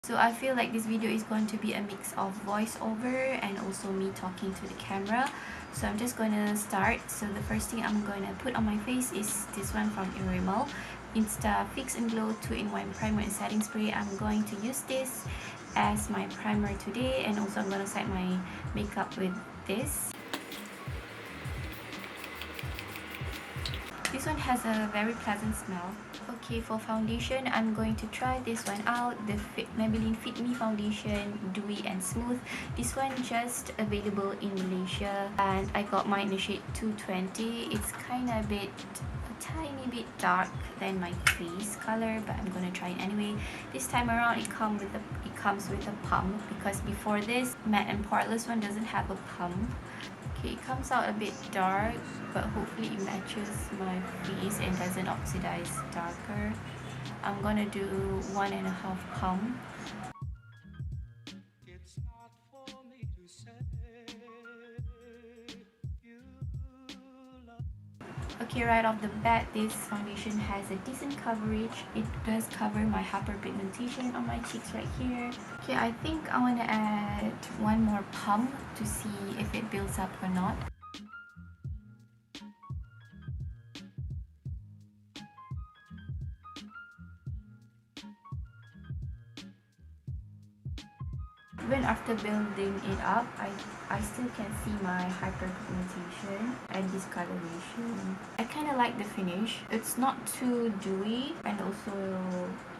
So I feel like this video is going to be a mix of voiceover and also me talking to the camera. So I'm just gonna start. So the first thing I'm gonna put on my face is this one from Rimmel, Insta Fix and Glow 2-in-1 primer and setting spray. I'm going to use this as my primer today, and also I'm gonna set my makeup with this. This one has a very pleasant smell. Okay, for foundation, I'm going to try this one out, the Maybelline Fit Me foundation, dewy and smooth. This one just available in Malaysia, and I got mine in the shade 220. It's kind of a tiny bit dark than my face color, but I'm gonna try it anyway. This time around, it comes with a pump, because before this matte and poreless one doesn't have a pump. Okay, it comes out a bit dark, but hopefully it matches my face and doesn't oxidize darker. I'm gonna do 1.5 pump. Okay, right off the bat, this foundation has a decent coverage. It does cover my hyperpigmentation on my cheeks right here. Okay, I think I want to add one more pump to see if it builds up or not. Even after building it up, I still can see my hyperpigmentation and discoloration. I kind of like the finish. It's not too dewy, and also,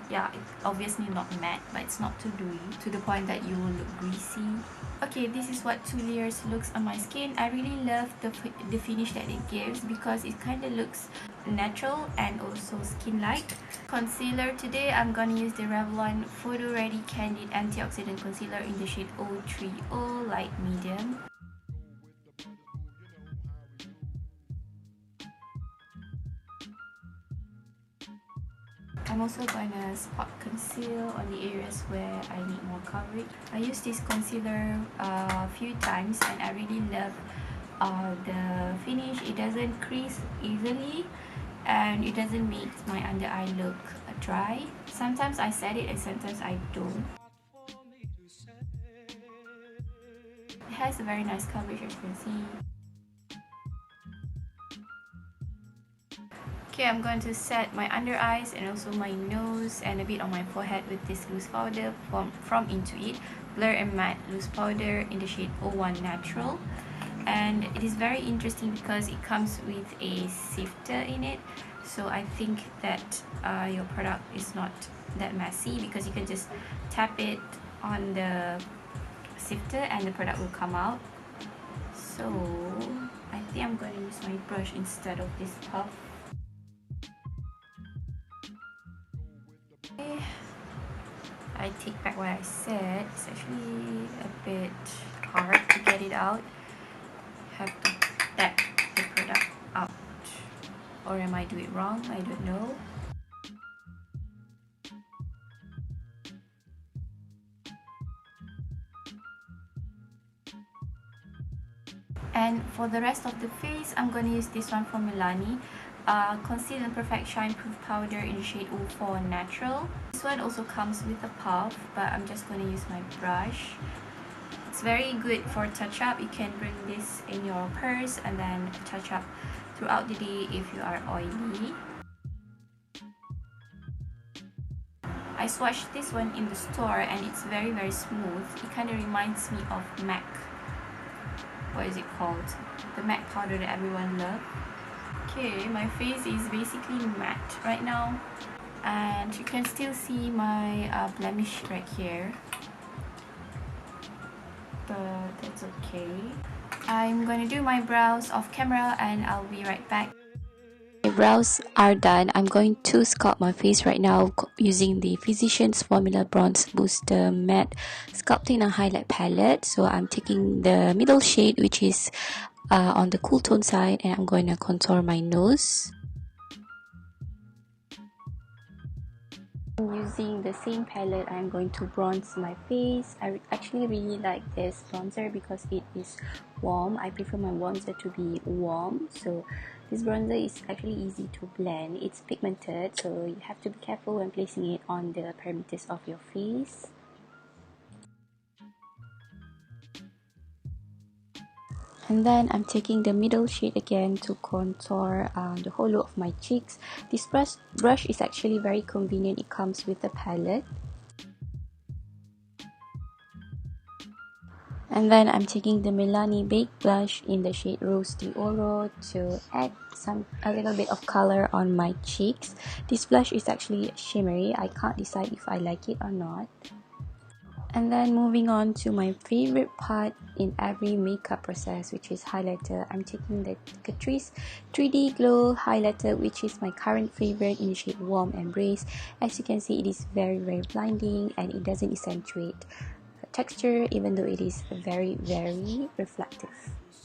yeah, it's obviously not matte, but it's not too dewy to the point that you will look greasy. Okay, this is what 2 layers looks on my skin. I really love the finish that it gives, because it kind of looks natural and also skin-like. Concealer today, I'm gonna use the Revlon Photo Ready Candid Antioxidant Concealer in the shade 030 Light Medium. I'm also gonna spot conceal on the areas where I need more coverage. I use this concealer a few times, and I really love the finish. It doesn't crease easily, and it doesn't make my under eye look dry. Sometimes I set it and sometimes I don't. It has a very nice coverage, as you can see. Okay, I'm going to set my under eyes and also my nose and a bit on my forehead with this loose powder from Into It, Blur and Matte Loose Powder in the shade 01 Natural. And it is very interesting because it comes with a sifter in it, so I think that your product is not that messy, because you can just tap it on the sifter and the product will come out. So I think I'm going to use my brush instead of this puff. Okay. I take back what I said. It's actually a bit hard to get it out. Have to tap the product out, or am I doing it wrong? I don't know. And for the rest of the face, I'm going to use this one from Milani, Conceal and Perfect Shine Proof Powder in the shade 04 Natural. This one also comes with a puff, but I'm just going to use my brush. It's very good for touch-up. You can bring this in your purse and then touch up throughout the day if you are oily. I swatched this one in the store and it's very smooth. It kind of reminds me of MAC. What is it called? The MAC powder that everyone loves. Okay, my face is basically matte right now, and you can still see my blemish right here, but that's okay. I'm gonna do my brows off camera and I'll be right back. My brows are done. I'm going to sculpt my face right now using the Physicians Formula Bronze Booster Matte Sculpting and Highlight Palette. So I'm taking the middle shade, which is on the cool tone side, and I'm going to contour my nose. Using the same palette, I'm going to bronze my face. I actually really like this bronzer because it is warm. I prefer my bronzer to be warm, so this bronzer is actually easy to blend. It's pigmented, so you have to be careful when placing it on the perimeters of your face. And then I'm taking the middle shade again to contour the whole look of my cheeks. This brush is actually very convenient. It comes with a palette. And then I'm taking the Milani Baked Blush in the shade Rose d'Oro to add a little bit of color on my cheeks. This blush is actually shimmery. I can't decide if I like it or not. And then moving on to my favorite part in every makeup process, which is highlighter. I'm taking the Catrice 3D Glow Highlighter, which is my current favorite in the shade Warm Embrace. As you can see, it is very blinding and it doesn't accentuate texture, even though it is very reflective.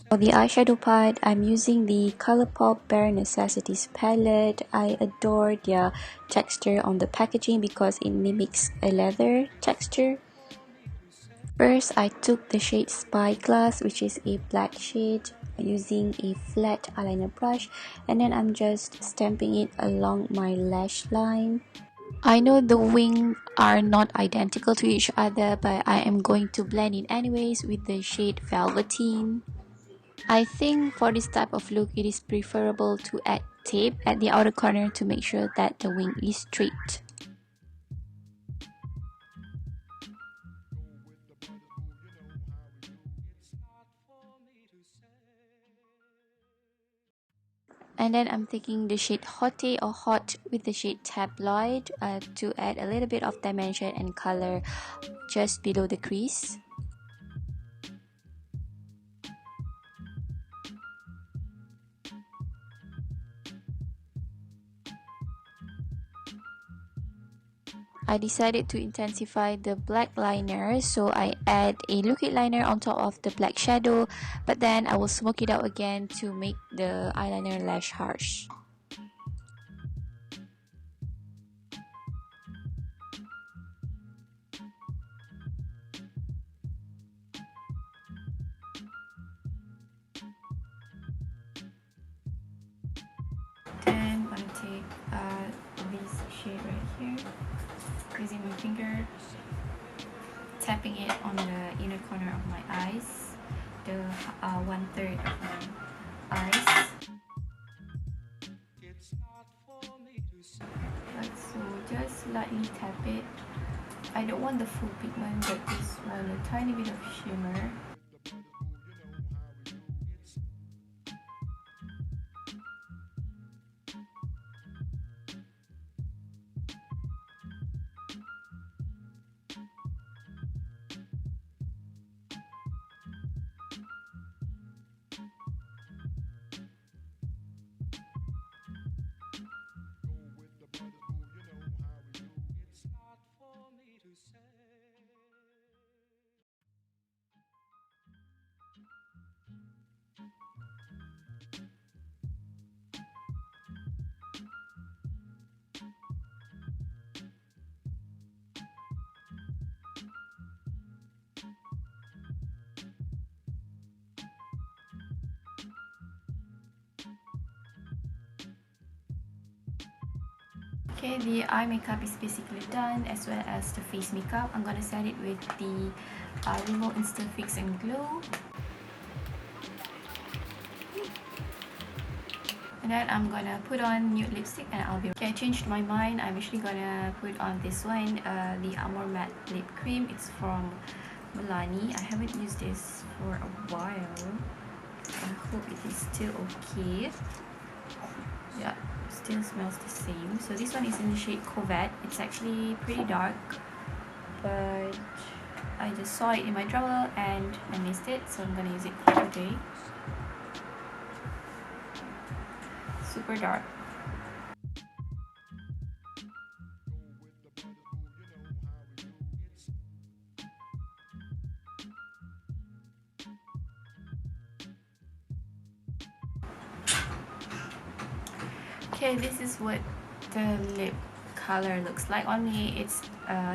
For the eyeshadow part, I'm using the Colourpop Bare Necessities palette. I adore their texture on the packaging because it mimics a leather texture. First, I took the shade Spyglass, which is a black shade, using a flat eyeliner brush, and then I'm just stamping it along my lash line. I know the wings are not identical to each other, but I am going to blend it anyways with the shade Velveteen. I think for this type of look, it is preferable to add tape at the outer corner to make sure that the wing is straight. And then I'm taking the shade Hotte or Hot with the shade Tabloid to add a little bit of dimension and color just below the crease. I decided to intensify the black liner, so I add a liquid liner on top of the black shadow, but then I will smoke it out again to make the eyeliner less harsh. Then I'm going to take this shade right here, using my finger, tapping it on the inner corner of my eyes, the 1/3 of my eyes. Like so, just lightly tap it. I don't want the full pigment, but just want a tiny bit of shimmer. Okay, the eye makeup is basically done, as well as the face makeup. I'm gonna set it with the Rimmel Insta Fix and Glow. And then I'm gonna put on nude lipstick and I'll be... Okay, I changed my mind. I'm actually gonna put on this one, the Amore Matte Lip Cream. It's from Milani. I haven't used this for a while. I hope it is still okay. Yeah, still smells the same. So this one is in the shade Covet. It's actually pretty dark, but I just saw it in my drawer and I missed it, so I'm gonna use it for today. Super dark. Okay, this is what the lip color looks like on me. It's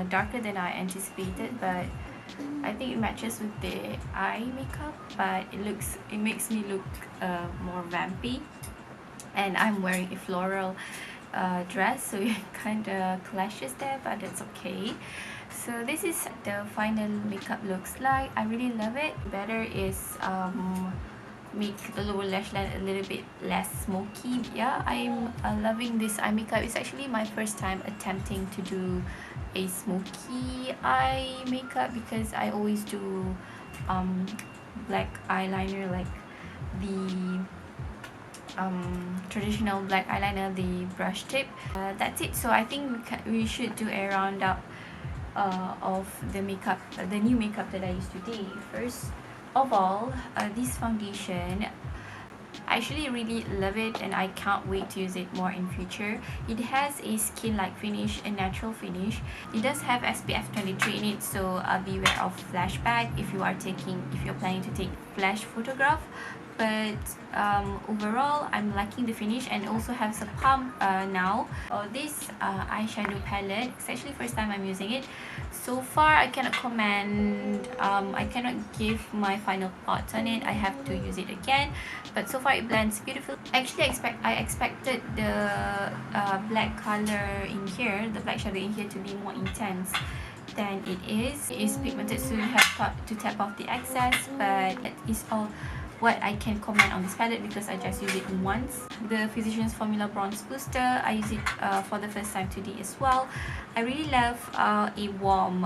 darker than I anticipated, but I think it matches with the eye makeup, but it makes me look more vampy. And I'm wearing a floral dress, so it kind of clashes there, but it's okay. So this is the final makeup looks like. I really love it. Better is make the lower lash line a little bit less smoky. Yeah, I'm loving this eye makeup. It's actually my first time attempting to do a smoky eye makeup because I always do black eyeliner, like the traditional black eyeliner, the brush tip. That's it. So I think we should do a roundup of the makeup, the new makeup that I used today. First of all, this foundation, I actually really love it and I can't wait to use it more in future. It has a skin-like finish, a natural finish. It does have SPF 23 in it, so beware of flashback if you're planning to take flash photograph. But overall, I'm liking the finish, and also have some pump now. This eyeshadow palette, it's actually first time I'm using it. So far, I cannot comment. I cannot give my final thoughts on it. I have to use it again. But so far, it blends beautifully. Actually, I expected the black color in here, the black shadow in here, to be more intense than it is. It is pigmented, so you have to tap off the excess, but it is all what I can comment on this palette because I just use it once. The Physicians Formula Bronze Booster, I use it for the first time today as well. I really love a warm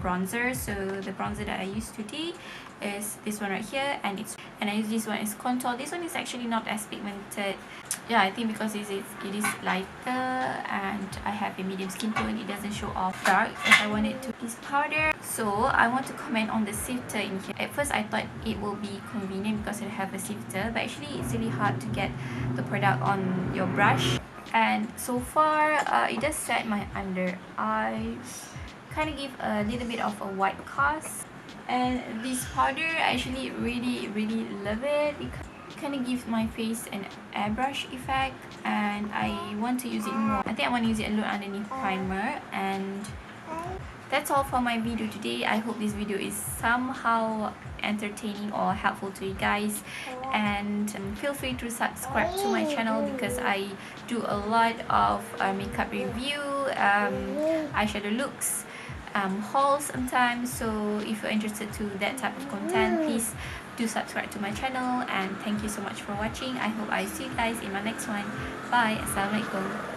bronzer, so the bronzer that I use today is this one right here, and I use this one as contour. This one is actually not as pigmented. Yeah, I think because it is lighter and I have a medium skin tone, it doesn't show off dark as I want it to. This powder, so I want to comment on the sifter in here. At first I thought it will be convenient because it have a sifter, but actually it's really hard to get the product on your brush. And so far it does set my under eyes, kind of give a little bit of a white cast. And this powder, I actually really love it because it kind of gives my face an airbrush effect, and I want to use it more. I think I want to use it a lot underneath primer. And that's all for my video today. I hope this video is somehow entertaining or helpful to you guys, and feel free to subscribe to my channel because I do a lot of makeup review, eyeshadow looks, hauls sometimes. So if you're interested to that type of content, please do subscribe to my channel, and thank you so much for watching. I hope I see you guys in my next one. Bye. Assalamualaikum.